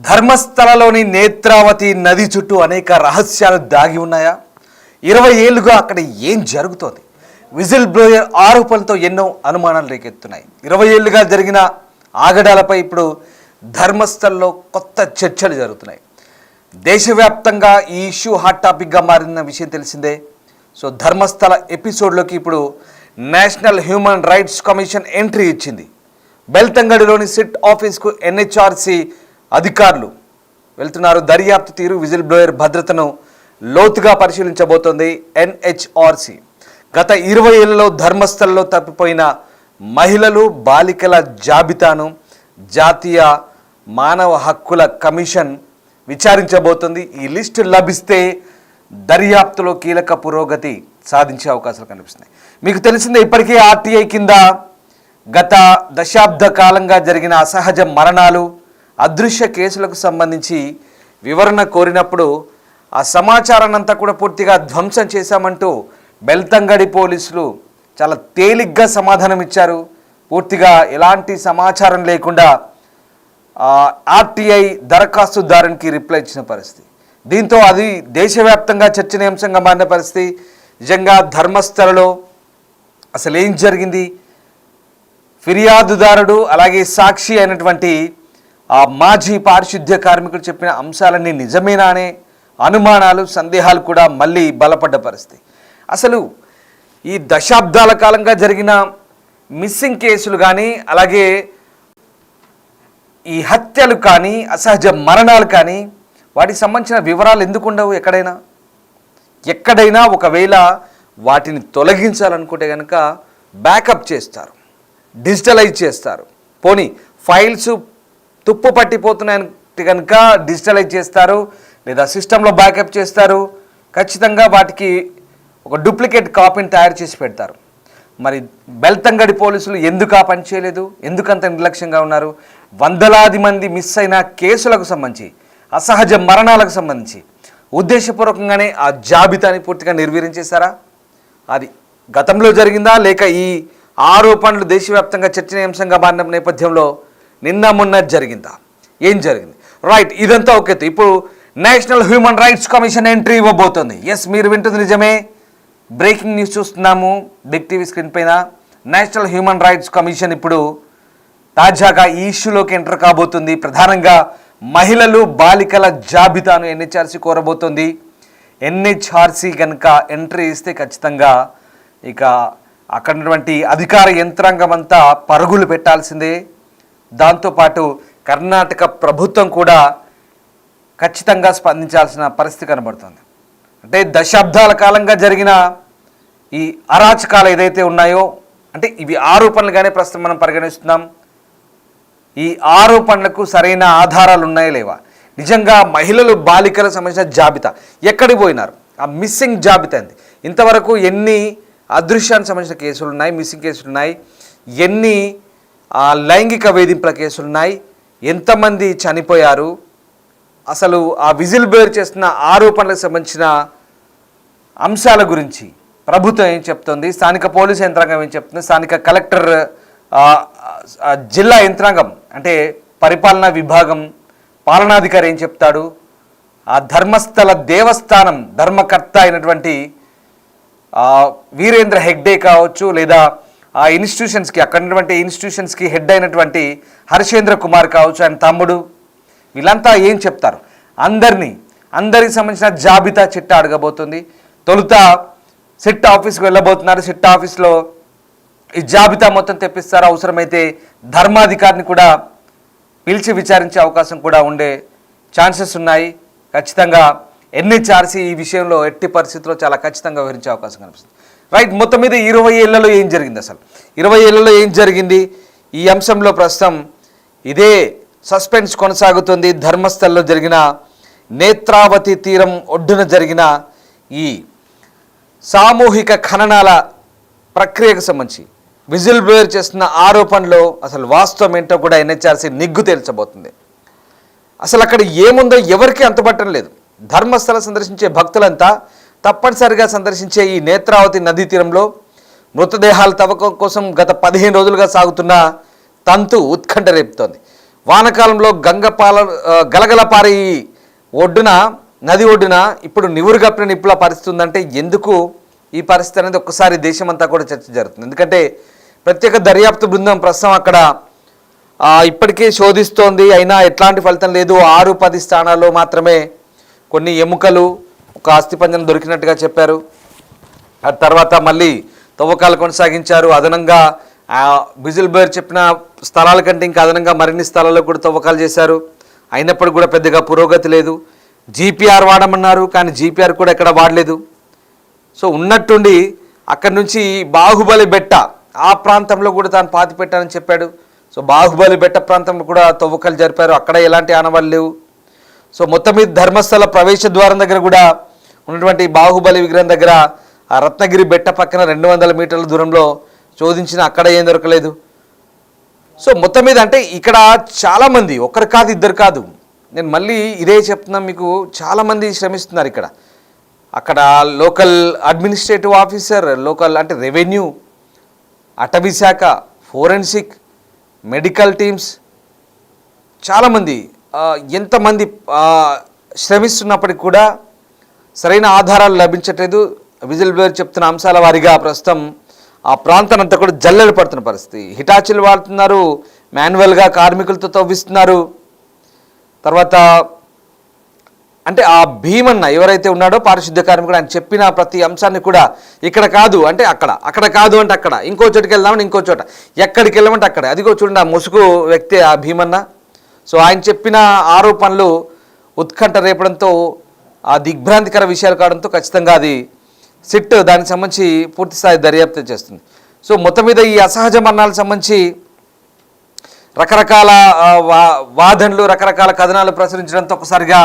ధర్మస్థలలోని నేత్రావతి నది చుట్టూ అనేక రహస్యాలు దాగి ఉన్నాయా? 20 ఏళ్లుగా అక్కడ ఏం జరుగుతోంది? విజిల్ బ్లోయర్ ఆరోపణలతో ఎన్నో అనుమానాలు రేకెత్తున్నాయి. 20 ఏళ్లుగా జరిగిన ఆగడాలపై ఇప్పుడు ధర్మస్థల్లో కొత్త చర్చలు జరుగుతున్నాయి. దేశవ్యాప్తంగా ఈ ఇష్యూ హాట్ టాపిక్గా మారిన విషయం తెలిసిందే. సో ధర్మస్థల ఎపిసోడ్లోకి ఇప్పుడు national human rights commission entry ఇచ్చింది. బెల్తంగడిలోని సిట్ ఆఫీస్కు ఎన్హెచ్ఆర్సీ అధికారులు వెళ్తున్నారు. దర్యాప్తు తీరు, విజిల్ బ్లోయర్ భద్రతను లోతుగా పరిశీలించబోతోంది ఎన్హెచ్ఆర్సీ. గత 20 ఏళ్లలో ధర్మస్థలలో తప్పిపోయిన మహిళలు, బాలికల జాబితాను జాతీయ మానవ హక్కుల కమిషన్ విచారించబోతోంది. ఈ లిస్టు లభిస్తే దర్యాప్తులో కీలక పురోగతి సాధించే అవకాశాలు కనిపిస్తున్నాయి. మీకు తెలిసిందే, ఇప్పటికే ఆర్టీఐ కింద గత దశాబ్ద కాలంగా జరిగిన అసహజ మరణాలు, అదృశ్య కేసులకు సంబంధించి వివరణ కోరినప్పుడు ఆ సమాచారాన్ని అంతా కూడా పూర్తిగా ధ్వంసం చేశామంటూ బెల్తంగడి పోలీసులు చాలా తేలిగ్గా సమాధానం ఇచ్చారు. పూర్తిగా ఎలాంటి సమాచారం లేకుండా ఆర్టీఐ దరఖాస్తుదారునికి రిప్లై ఇచ్చిన పరిస్థితి. దీంతో అది దేశవ్యాప్తంగా చర్చనీయాంశంగా మారిన పరిస్థితి. నిజంగా ధర్మస్థలలో అసలు ఏం జరిగింది? ఫిర్యాదుదారుడు అలాగే సాక్షి అయినటువంటి ఆ మాజీ పారిశుద్ధ్య కార్మికుడు చెప్పిన అంశాలన్నీ నిజమేనా అనే అనుమానాలు, సందేహాలు కూడా మళ్ళీ బలపడ్డ పరిస్థితి. అసలు ఈ దశాబ్దాల కాలంగా జరిగిన మిస్సింగ్ కేసులు కానీ, అలాగే ఈ హత్యలు కానీ, అసహజ మరణాలు కానీ, వాటికి సంబంధించిన వివరాలు ఎందుకు ఉండవు? ఎక్కడైనా ఒకవేళ వాటిని తొలగించాలనుకుంటే కనుక బ్యాకప్ చేస్తారు, డిజిటలైజ్ చేస్తారు. పోనీ ఫైల్స్ తుప్పు పట్టిపోతున్నాయంటే కనుక డిజిటలైజ్ చేస్తారు, లేదా సిస్టంలో బ్యాకప్ చేస్తారు. ఖచ్చితంగా వాటికి ఒక డూప్లికేట్ కాపీని తయారు చేసి పెడతారు. మరి బెల్తంగడి పోలీసులు ఎందుకు ఆ పని చేయలేదు? ఎందుకంత నిర్లక్ష్యంగా ఉన్నారు? వందలాది మంది మిస్ అయిన కేసులకు సంబంధించి, అసహజ మరణాలకు సంబంధించి ఉద్దేశపూర్వకంగానే ఆ జాబితాని పూర్తిగా నిర్వీర్యం. అది గతంలో జరిగిందా, లేక ఈ ఆరోపణలు దేశవ్యాప్తంగా చర్చనీయాంశంగా మారిన నేపథ్యంలో నిన్న మొన్న జరిగిందా? ఏం జరిగింది? రైట్, ఇదంతా ఓకే. ఇప్పుడు national human rights commission entry ఇవ్వబోతోంది. ఎస్, మీరు వింటుంది నిజమే. బ్రేకింగ్ న్యూస్ చూస్తున్నాము బిగ్ టీవీ స్క్రీన్ పైన. నేషనల్ హ్యూమన్ రైట్స్ కమిషన్ ఇప్పుడు తాజాగా ఈ ఇష్యూలోకి ఎంటర్ కాబోతుంది. ప్రధానంగా మహిళలు, బాలికల జాబితాను ఎన్హెచ్ఆర్సీ కోరబోతోంది. ఎన్హెచ్ఆర్సీ కనుక ఎంట్రీ ఇస్తే ఖచ్చితంగా ఇక అక్కడ ఉన్నటువంటి అధికార యంత్రాంగం అంతా పరుగులు పెట్టాల్సిందే. దాంతోపాటు కర్ణాటక ప్రభుత్వం కూడా ఖచ్చితంగా స్పందించాల్సిన పరిస్థితి కనబడుతుంది. అంటే దశాబ్దాల కాలంగా జరిగిన ఈ అరాచకాలు ఏదైతే ఉన్నాయో, అంటే ఇవి ఆరోపణలుగానే ప్రస్తుతం మనం పరిగణిస్తున్నాం. ఈ ఆరోపణలకు సరైన ఆధారాలు ఉన్నాయా లేవా? నిజంగా మహిళలు, బాలికలకు సంబంధించిన జాబితా ఎక్కడికి పోయినారు? ఆ మిస్సింగ్ జాబితా ఏంది? ఇంతవరకు ఎన్ని అదృశ్యానికి సంబంధించిన కేసులు ఉన్నాయి, మిస్సింగ్ కేసులు ఉన్నాయి, ఎన్ని లైంగిక వేధింపుల కేసులు ఉన్నాయి, ఎంతమంది చనిపోయారు, అసలు ఆ విజిల్ బ్లోయర్ చేస్తున్న ఆరోపణలకు సంబంధించిన అంశాల గురించి ప్రభుత్వం ఏం చెప్తుంది, స్థానిక పోలీసు యంత్రాంగం ఏం చెప్తుంది, స్థానిక కలెక్టర్, జిల్లా యంత్రాంగం అంటే పరిపాలనా విభాగం, పాలనాధికారి ఏం చెప్తాడు, ఆ ధర్మస్థల దేవస్థానం ధర్మకర్త అయినటువంటి వీరేంద్ర హెగ్డే కావచ్చు, లేదా ఆ ఇన్స్టిట్యూషన్స్కి, అక్కడ ఉన్నటువంటి ఇన్స్టిట్యూషన్స్కి హెడ్ అయినటువంటి హర్షేంద్ర కుమార్ కావచ్చు, ఆయన తమ్ముడు, వీళ్ళంతా ఏం చెప్తారు? అందరికి సంబంధించిన జాబితా చిట్టా అడగబోతుంది. తొలుత సిట్ ఆఫీస్కి వెళ్ళబోతున్నారు. సిట్ ఆఫీస్లో ఈ జాబితా మొత్తం తెప్పిస్తారు. అవసరమైతే ధర్మాధికారిని కూడా పిలిచి విచారించే అవకాశం కూడా ఉండే ఛాన్సెస్ ఉన్నాయి. ఖచ్చితంగా ఎన్హెచ్ఆర్సీ ఈ విషయంలో ఎట్టి పరిస్థితుల్లో చాలా ఖచ్చితంగా వివరించే అవకాశం కనిపిస్తుంది. రైట్, మొత్తం మీద 20 ఏళ్లలో ఏం జరిగింది? అసలు 20 ఏళ్లలో ఏం జరిగింది? ఈ అంశంలో ప్రస్తుతం ఇదే సస్పెన్స్ కొనసాగుతుంది. ధర్మస్థల్లో జరిగిన నేత్రావతి తీరం ఒడ్డున జరిగిన ఈ సామూహిక ఖననాల ప్రక్రియకు సంబంధించి విజిల్ బ్లోయర్ చేస్తున్న ఆరోపణలో అసలు వాస్తవం ఏంటో కూడా ఎన్హెచ్ఆర్సీ నిగ్గు తేల్చబోతుంది. అసలు అక్కడ ఏముందో ఎవరికీ అంతుపట్టడం లేదు. ధర్మస్థల సందర్శించే భక్తులంతా తప్పనిసరిగా సందర్శించే ఈ నేత్రావతి నదీ తీరంలో మృతదేహాల తవ్వకం కోసం గత 15 రోజులుగా సాగుతున్న తంతు ఉత్కంఠ రేపుతోంది. వానకాలంలో గలగల పారే ఒడ్డున నది ఒడ్డున ఇప్పుడు నివురు కప్పిన నిప్పులా పరిస్థితి ఉందంటే ఎందుకు ఈ పరిస్థితి అనేది ఒక్కసారి దేశమంతా కూడా చర్చ జరుగుతుంది. ఎందుకంటే ప్రత్యేక దర్యాప్తు బృందం ప్రస్తుతం అక్కడ ఇప్పటికే శోధిస్తోంది. అయినా ఎట్లాంటి ఫలితం లేదు. 6-10 స్థానాల్లో మాత్రమే కొన్ని ఎముకలు, ఒక అస్థిపంజరం దొరికినట్టుగా చెప్పారు. ఆ తర్వాత మళ్ళీ తవ్వకాలు కొనసాగించారు. అదనంగా బిజిల్ బేర్ చెప్పిన స్థలాల కంటే ఇంకా అదనంగా మరిన్ని స్థలాల్లో కూడా తవ్వకాలు చేశారు. అయినప్పటికీ కూడా పెద్దగా పురోగతి లేదు. జీపీఆర్ వాడమన్నారు, కానీ జీపీఆర్ కూడా ఎక్కడ వాడలేదు. సో ఉన్నట్టుండి అక్కడి నుంచి బాహుబలి బెట్ట ఆ ప్రాంతంలో కూడా తాను పాతి పెట్టానని చెప్పాడు. సో బాహుబలి బెట్ట ప్రాంతంలో కూడా తవ్వకాలు జరిపారు. అక్కడ ఎలాంటి ఆనవాళ్ళు లేవు. సో మొత్తం మీద ధర్మస్థల ప్రవేశ ద్వారం దగ్గర కూడా ఉన్నటువంటి బాహుబలి విగ్రహం దగ్గర ఆ రత్నగిరి బెట్ట పక్కన 200 మీటర్ల దూరంలో శోధించిన అక్కడ ఏం దొరకలేదు. సో మొత్తం మీద అంటే ఇక్కడ చాలామంది, ఒకరు కాదు ఇద్దరు కాదు, నేను మళ్ళీ ఇదే చెప్తున్నాను మీకు, చాలామంది శ్రమిస్తున్నారు ఇక్కడ. అక్కడ లోకల్ అడ్మినిస్ట్రేటివ్ ఆఫీసర్, లోకల్ అంటే రెవెన్యూ, అటవీ శాఖ, ఫోరెన్సిక్, మెడికల్ టీమ్స్, చాలామంది ఎంతమంది శ్రమిస్తున్నప్పటికి కూడా సరైన ఆధారాలు లభించట్లేదు. విజిల్ బ్లోయర్ చెప్తున్న అంశాల వారీగా ప్రస్తుతం ఆ ప్రాంతానంతా కూడా జల్లెడ పడుతున్న పరిస్థితి. హిటాచీలు వాడుతున్నారు, మాన్యువల్గా కార్మికులతో తవ్విస్తున్నారు. తర్వాత అంటే ఆ భీమన్న ఎవరైతే ఉన్నాడో పారిశుద్ధ్య కార్మికుడు, ఆయన చెప్పిన ప్రతి అంశాన్ని కూడా ఇక్కడ కాదు అంటే అక్కడ, అక్కడ కాదు అంటే అక్కడ, ఇంకో చోటుకి వెళ్దామని ఇంకో చోట, ఎక్కడికి వెళ్ళమంటే అక్కడ. అదిగో చూడండి ఆ ముసుగు వ్యక్తి ఆ భీమన్న. సో ఆయన చెప్పిన ఆరోపణలు ఉత్కంఠ రేపడంతో, ఆ దిగ్భ్రాంతికర విషయాలు కావడంతో ఖచ్చితంగా అది సిట్ దానికి సంబంధించి పూర్తిస్థాయి దర్యాప్తు చేస్తుంది. సో మొత్తం మీద ఈ అసహజ మరణాలకు సంబంధించి రకరకాల వాదనలు, రకరకాల కథనాలు ప్రచురించడంతో ఒకసారిగా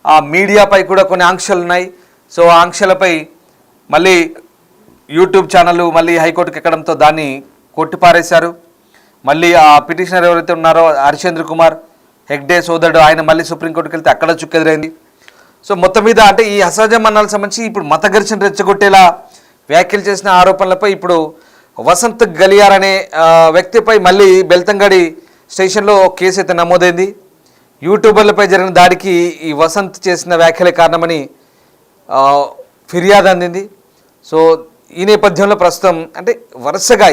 ఆ మీడియాపై కూడా కొన్ని ఆంక్షలు ఉన్నాయి. సో ఆ ఆంక్షలపై మళ్ళీ యూట్యూబ్ ఛానళ్ళు మళ్ళీ హైకోర్టుకి ఎక్కడంతో దాన్ని కొట్టిపారేశారు. మళ్ళీ ఆ పిటిషనర్ ఎవరైతే ఉన్నారో హరిశ్చంద్ర కుమార్ హెగ్డే సోదరుడు, ఆయన మళ్ళీ సుప్రీంకోర్టుకి వెళ్తే అక్కడ చుక్కెదురైంది. సో మొత్తం మీద అంటే ఈ అసహజ మరణాలకు సంబంధించి ఇప్పుడు మత ఘర్షణ రెచ్చగొట్టేలా వ్యాఖ్యలు చేసిన ఆరోపణలపై ఇప్పుడు వసంత్ గలియార్ అనే వ్యక్తిపై మళ్ళీ బెల్తంగడి స్టేషన్లో కేసు అయితే నమోదైంది. యూట్యూబర్లపై జరిగిన దాడికి ఈ వసంత్ చేసిన వ్యాఖ్యలే కారణమని ఫిర్యాదు అందింది. సో ఈ నేపథ్యంలో ప్రస్తుతం అంటే వరుసగా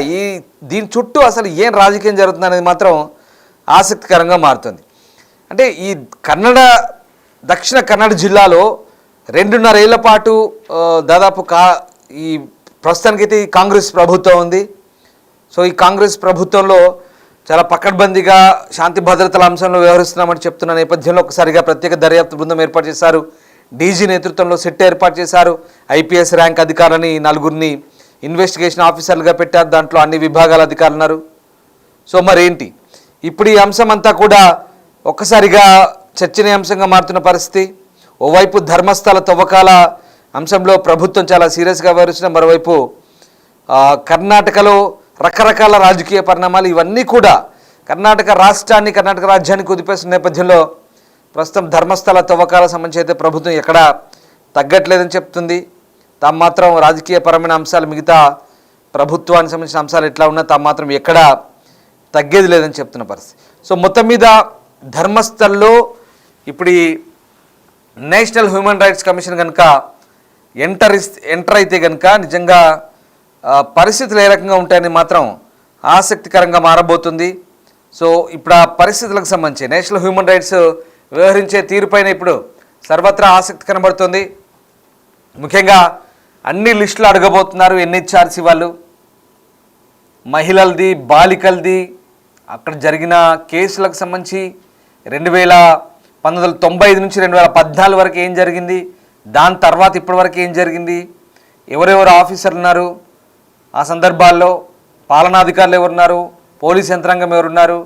దీని చుట్టూ అసలు ఏం రాజకీయం జరుగుతుంది అనేది మాత్రం ఆసక్తికరంగా మారుతుంది. అంటే ఈ దక్షిణ కన్నడ జిల్లాలో 2.5 ఏళ్ల పాటు దాదాపు ఈ ప్రస్తుతానికైతే ఈ కాంగ్రెస్ ప్రభుత్వం ఉంది. సో ఈ కాంగ్రెస్ ప్రభుత్వంలో చాలా పకడ్బందీగా శాంతి భద్రతల అంశంలో వ్యవహరిస్తున్నామని చెప్తున్న నేపథ్యంలో ఒకసారిగా ప్రత్యేక దర్యాప్తు బృందం ఏర్పాటు చేశారు. డీజీ నేతృత్వంలో సెట్ ఏర్పాటు చేశారు. ఐపీఎస్ ర్యాంక్ అధికారులని 4 ఇన్వెస్టిగేషన్ ఆఫీసర్లుగా పెట్టారు. దాంట్లో అన్ని విభాగాల అధికారులు ఉన్నారు. సో మరేంటి ఇప్పుడు ఈ అంశం అంతా కూడా ఒక్కసారిగా చర్చనీయాంశంగా మారుతున్న పరిస్థితి. ఓవైపు ధర్మస్థల తవ్వకాల అంశంలో ప్రభుత్వం చాలా సీరియస్గా వ్యవహరిస్తున్న, మరోవైపు కర్ణాటకలో రకరకాల రాజకీయ పరిణామాలు, ఇవన్నీ కూడా కర్ణాటక రాజ్యాన్ని కుదిపేస్తున్న నేపథ్యంలో ప్రస్తుతం ధర్మస్థల తవ్వకాల సంబంధించి అయితే ప్రభుత్వం ఎక్కడా తగ్గట్లేదని చెప్తుంది. తాము మాత్రం రాజకీయపరమైన అంశాలు, మిగతా ప్రభుత్వానికి సంబంధించిన అంశాలు ఎట్లా ఉన్నా తాము మాత్రం ఎక్కడా తగ్గేది లేదని చెప్తున్న పరిస్థితి. సో మొత్తం మీద ధర్మస్థల్లో ఇప్పుడు ఈ నేషనల్ హ్యూమన్ రైట్స్ కమిషన్ కనుక ఎంటర్ అయితే కనుక నిజంగా పరిస్థితులు ఏ రకంగా ఉంటాయని మాత్రం ఆసక్తికరంగా మారబోతుంది. సో ఇప్పుడు ఆ పరిస్థితులకు సంబంధించి నేషనల్ హ్యూమన్ రైట్స్ వ్యవహరించే తీరుపైన ఇప్పుడు సర్వత్రా ఆసక్తి కనబడుతుంది. ముఖ్యంగా అన్ని లిస్టులు అడగబోతున్నారు ఎన్హెచ్ఆర్సీ వాళ్ళు. మహిళలది, బాలికలది, అక్కడ జరిగిన కేసులకు సంబంధించి 1995 నుంచి 2014 వరకు ఏం జరిగింది, దాని తర్వాత ఇప్పటి వరకు ఏం జరిగింది, ఎవరెవరు ఆఫీసర్లు ఉన్నారు, ఆ సందర్భాల్లో పాలనాధికారులు ఎవరున్నారు, పోలీస్ యంత్రాంగం ఎవరున్నారు,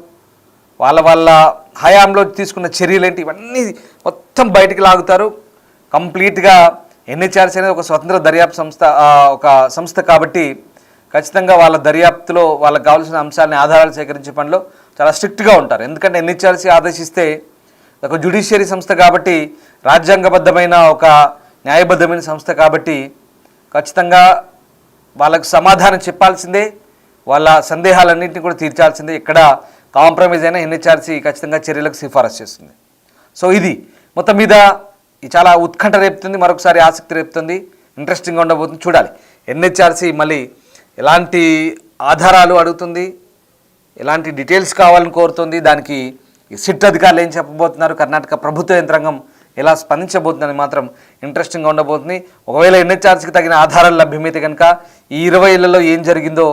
వాళ్ళ హయాంలో తీసుకున్న చర్యలు ఏంటి, ఇవన్నీ మొత్తం బయటికి లాగుతారు. కంప్లీట్గా ఎన్హెచ్ఆర్సీ అనేది ఒక స్వతంత్ర దర్యాప్తు సంస్థ కాబట్టి ఖచ్చితంగా వాళ్ళ దర్యాప్తులో వాళ్ళకి కావాల్సిన అంశాలని ఆధారాలు సేకరించే పనిలో చాలా స్ట్రిక్ట్గా ఉంటారు. ఎందుకంటే ఎన్హెచ్ఆర్సీ ఆదేశిస్తే ఒక జ్యుడిషియరీ సంస్థ కాబట్టి, రాజ్యాంగబద్ధమైన ఒక న్యాయబద్ధమైన సంస్థ కాబట్టి ఖచ్చితంగా వాళ్ళకు సమాధానం చెప్పాల్సిందే, వాళ్ళ సందేహాలన్నింటినీ కూడా తీర్చాల్సిందే. ఇక్కడ కాంప్రమైజ్ అయినా ఎన్హెచ్ఆర్సీ ఖచ్చితంగా చర్యలకు సిఫారసు చేస్తుంది. సో ఇది మొత్తం మీద చాలా ఉత్కంఠ రేపుతుంది, మరొకసారి ఆసక్తి రేపుతుంది, ఇంట్రెస్టింగ్గా ఉండబోతుంది. చూడాలి ఎన్హెచ్ఆర్సీ మళ్ళీ ఎలాంటి ఆధారాలు అడుగుతుంది, ఎలాంటి డీటెయిల్స్ కావాలని కోరుతుంది, దానికి సిట్ అధికారులు ఏం చెప్పబోతున్నారు, కర్ణాటక ప్రభుత్వ యంత్రాంగం ఎలా స్పందించబోతుందని మాత్రం ఇంట్రెస్టింగ్గా ఉండబోతుంది. ఒకవేళ ఎన్హెచ్ఆర్సీకి తగిన ఆధారాలు లభ్యమైతే కనుక ఈ 20 ఏళ్లలో ఏం జరిగిందో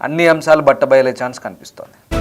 అన్ని అంశాలు బట్టబయలే ఛాన్స్ కనిపిస్తోంది.